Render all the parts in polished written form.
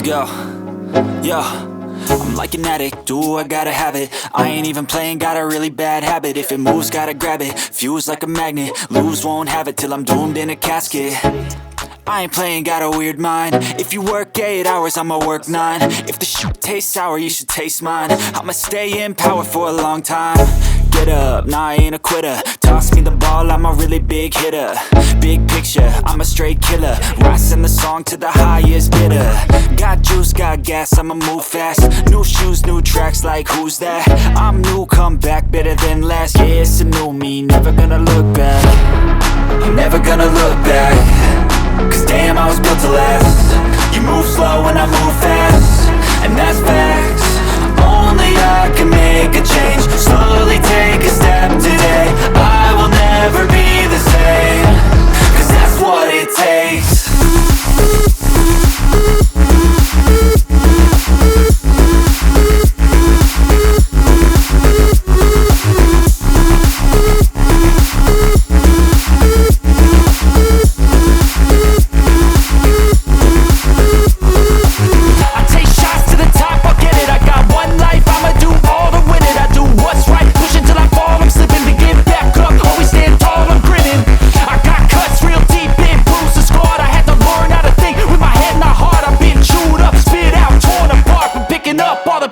Let's go. Yo, I'm like an addict, do I gotta have it. I ain't even playing, got a really bad habit. If it moves, gotta grab it, fuse like a magnet. Lose, won't have it till I'm doomed in a casket. I ain't playing, got a weird mind. If you work 8 hours, I'ma work 9. If the shit tastes sour, you should taste mine. I'ma stay in power for a long time. Get up, nah, I ain't a quitter. Toss me the ball, I'm a really big hitter. Big picture, I'm a straight killer. Rising the song to the highest bidder. Got juice, got gas, I'ma move fast. New shoes, new tracks, like who's that? I'm new, come back, better than last. Yeah, it's a new me, never gonna look back. I'm never gonna look back. Cause damn, I was built to last. You move slow and I move fast, and that's facts. Only I can make a change. Slowly take a step today. I will never be the same. Cause that's what it takes.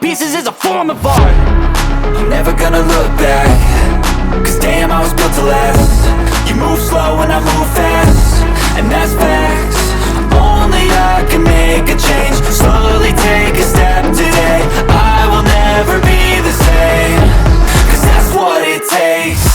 Pieces is a form of art. I'm never gonna look back. Cause damn, I was built to last. You move slow and I move fast, and that's facts. Only I can make a change. Slowly take a step today. I will never be the same. Cause that's what it takes.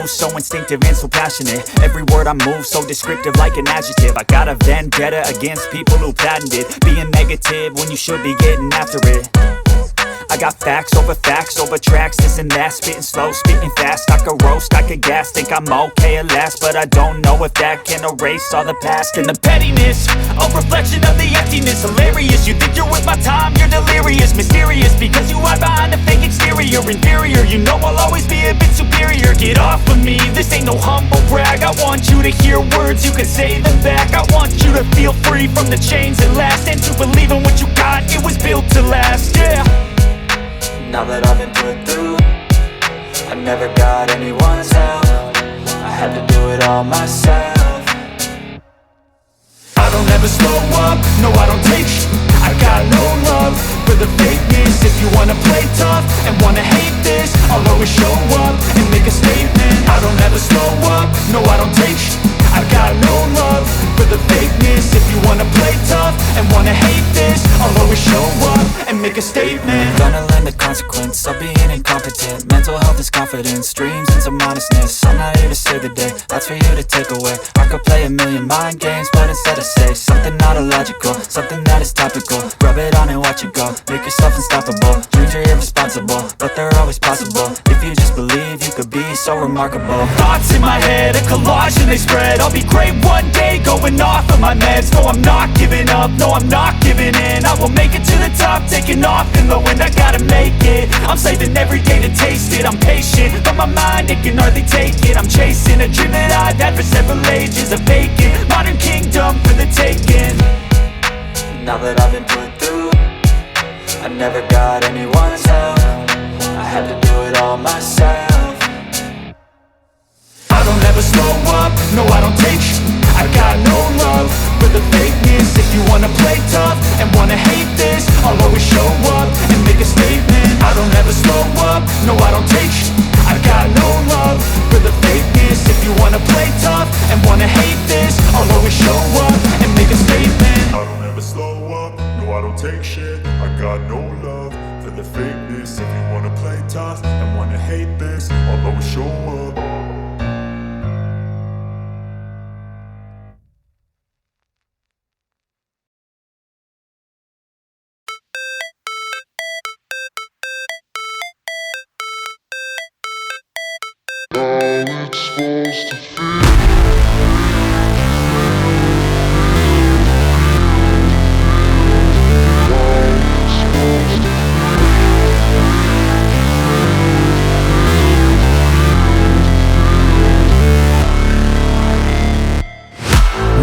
So instinctive and so passionate. Every word I move so descriptive like an adjective. I got a vendetta against people who patented being negative when you should be getting after it. I got facts over tracks, this and that. Spitting slow, spitting fast. I could roast, I could gas. Think I'm okay at last, but I don't know if that can erase all the past. And the pettiness, a reflection of the emptiness. Hilarious, you think you're with my time, you're delirious. Mysterious, because you hide behind a fake exterior. Inferior, you know I'll always be a bit superior. Get off of me, this ain't no humble brag. I want you to hear words, you can say them back. I want you to feel free from the chains that last, and to believe in what you got, it was built to last, yeah. Now that I've been put through, I never got anyone's help. I had to do it all myself. I don't ever slow up, no I don't take sh**. I got no love for the fakeness. If you wanna play tough and wanna hate this, I'll always show up and make a statement. I don't ever slow up, no I don't take sh**. I got no love for the fakeness. If you wanna play tough and wanna hate this, I'll always show up and make a statement. Gonna learn the consequence of being incompetent. Mental health is confidence, dreams and some honestness. I'm not here to save the day, that's for you to take away. I could play a million mind games, but instead I say something not illogical, something that is topical. Rub it on and watch it go, make yourself unstoppable. Dreams are irresponsible, but they're always possible. If you just believe, you could be so remarkable. Thoughts in my head, a collage and they spread. I'll be great one day, going off of my meds. No, I'm not giving up, no, I'm not giving in. I will make it to the top, taking off in the wind. I gotta make it, I'm saving every day to taste it. I'm patient, but my mind, it can hardly take it. I'm chasing a dream that I've had for several ages, a vacant modern kingdom for the taking. Now that I've been put through, I never got anyone's help. I had to do it all myself. I don't ever slow up, no I don't take sh**. I got no love for the fakeness. If you wanna play tough and wanna hate this, I'll always show up and make a statement. I don't ever slow up, no I don't take sh**. I got no love for the fakeness. If you wanna play tough and wanna hate this, I'll always show up and make a statement. I don't ever slow up, no I don't take shit. I got no love for the fakeness. If you wanna play tough and wanna hate this, I'll always show up.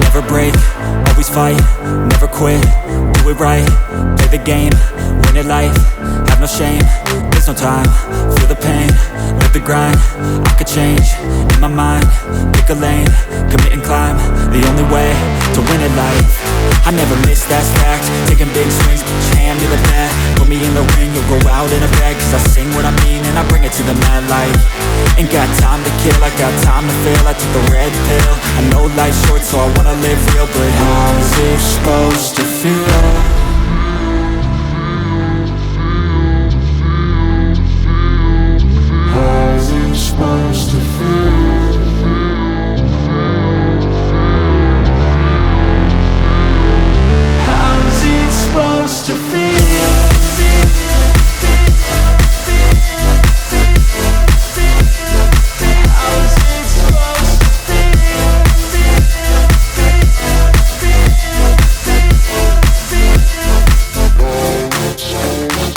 Never break, always fight, never quit, do it right, play the game, win it life, have no shame, there's no time, feel the pain, live the grind, I could change, in my mind, pick a lane, commit and climb, the only way to win it life. I never miss, that's fact, taking big swings, put your hand to the bat, put me in the ring, you'll go out in a bag, cause I sing what I mean and I bring it to the mad light. Ain't got time to kill, I got time to feel, I took the red pill, I know life's short so I wanna live real, but how's it supposed to feel? How's it supposed to feel? How's it supposed to feel?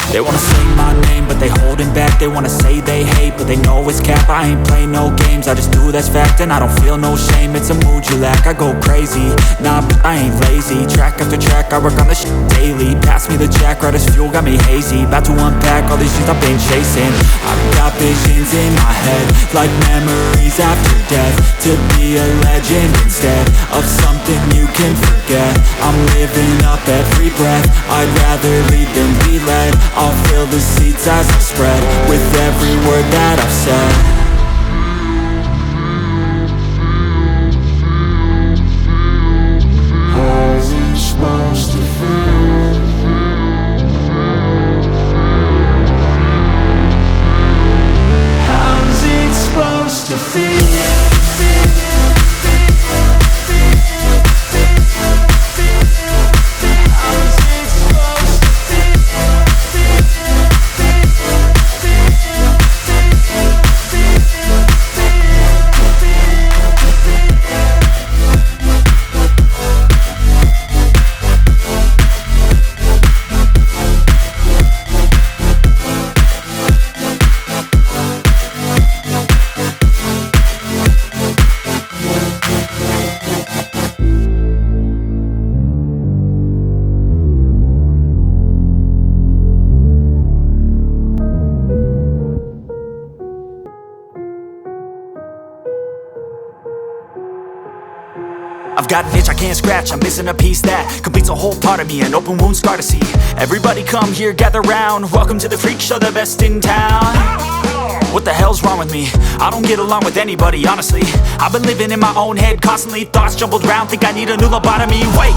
They wanna say my name, but they holding back. They wanna say they hate, but they know it's cap. I ain't play no games, I just do that's fact. And I don't feel no shame, it's a mood you lack. I go crazy, nah, but I ain't lazy. Track after track, I work on this shit daily. Pass me the jack, right as fuel, got me hazy. About to unpack all these things I've been chasing. I've got visions in my head, like memories after death. To be a legend instead of something you can forget. I'm living up every breath, I'd rather lead than be led. I'll fill the seats as I spread with every word that I've said. How's it supposed to feel? How's it supposed to feel? I've got an itch I can't scratch, I'm missing a piece that completes a whole part of me, an open wound scar to see. Everybody come here, gather round, welcome to the freak show, the best in town. What the hell's wrong with me? I don't get along with anybody, honestly. I've been living in my own head constantly, thoughts jumbled round, think I need a new lobotomy. Wait,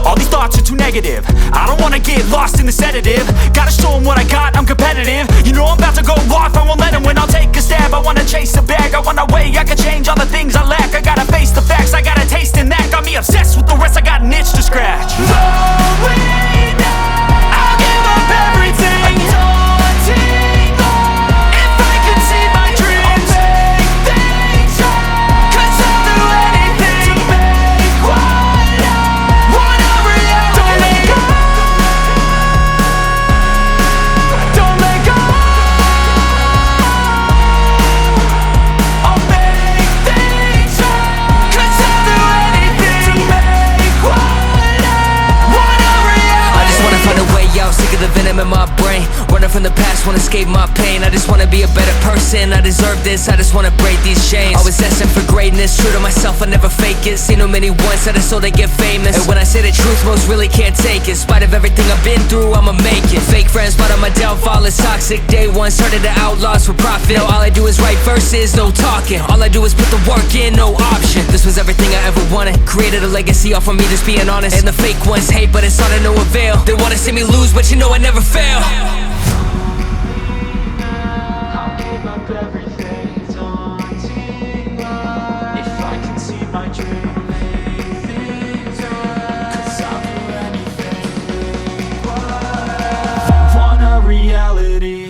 all these thoughts are too negative, I don't wanna get lost in the sedative. Gotta show them what I got, I'm competitive. You know I'm about to go off, I won't let them win, I'll take a stab. I wanna chase a bag, I wanna weigh, I can change all the things I lack. I gotta face the facts, I got a taste in that. Got me obsessed with the rest, I got an itch to scratch. Going now, I'll give up everything. Daunting thought, if I could see my dreams, I'll make things right. 'Cause I'll do anything to make what I want a reality. Don't let go, don't let go. escape my pain. I just wanna be a better person, I deserve this, I just wanna break these chains. Always asking for greatness, true to myself, I never fake it. Seen too many once that I so they get famous. And when I say the truth, most really can't take it. In spite of everything I've been through, I'ma make it. Fake friends, but on my downfall is toxic. Day one, started to outlaws for profit. Now all I do is write verses, no talking. All I do is put the work in, no option. This was everything I ever wanted. Created a legacy off of me, just being honest. And the fake ones hate, but it's all to no avail. They wanna see me lose, but you know I never fail. I'll give up everything, daunting life. If I can see my dream, make things right. 'Cause I'll do anything required. Want a reality.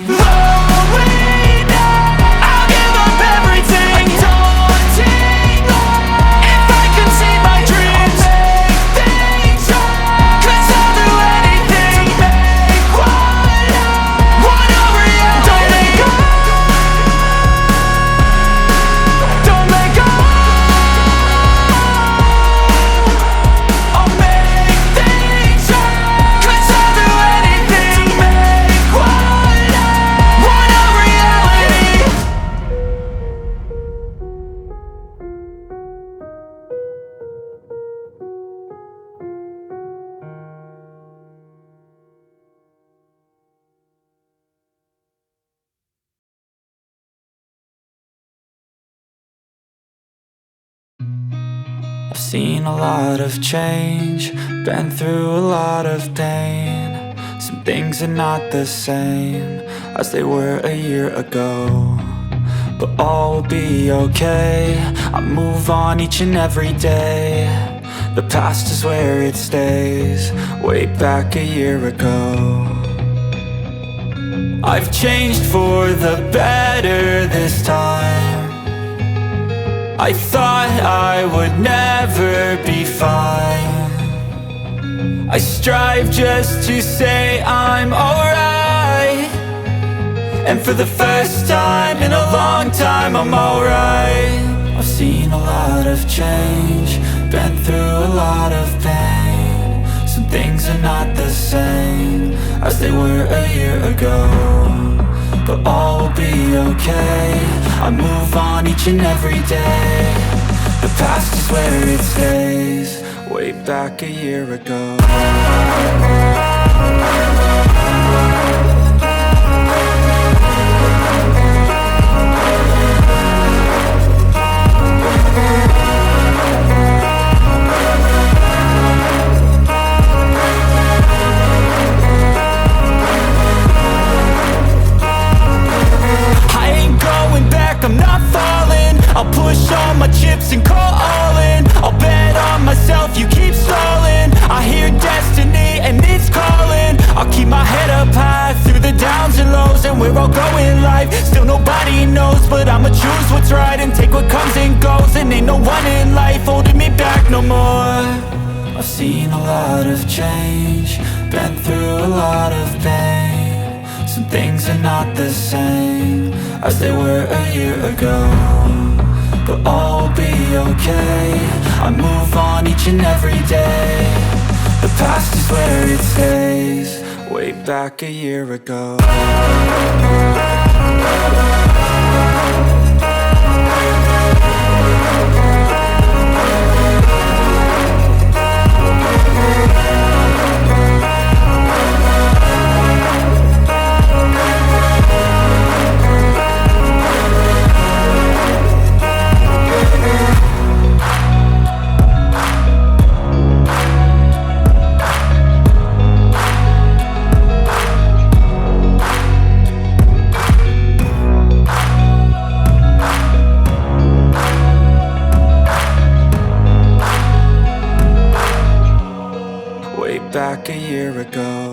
I've seen a lot of change, been through a lot of pain. Some things are not the same as they were a year ago, but all will be okay. I move on each and every day. The past is where it stays, way back a year ago. I've changed for the better this time. I thought I would never be fine. I strive just to say I'm alright, and for the first time in a long time I'm alright. I've seen a lot of change, been through a lot of pain. Some things are not the same as they were a year ago, but all will be okay. I move on each and every day. The past is where it stays, way back a year ago. I'm not falling, I'll push all my chips and call all in. I'll bet on myself, you keep stalling. I hear destiny and it's calling. I'll keep my head up high through the downs and lows, and we're all going life. Still nobody knows, but I'ma choose what's right and take what comes and goes. And ain't no one in life holding me back no more. I've seen a lot of change, been through a lot of pain. Some things are not the same as they were a year ago, but all will be okay. I move on each and every day. The past is where it stays, way back a year ago. Back a year ago.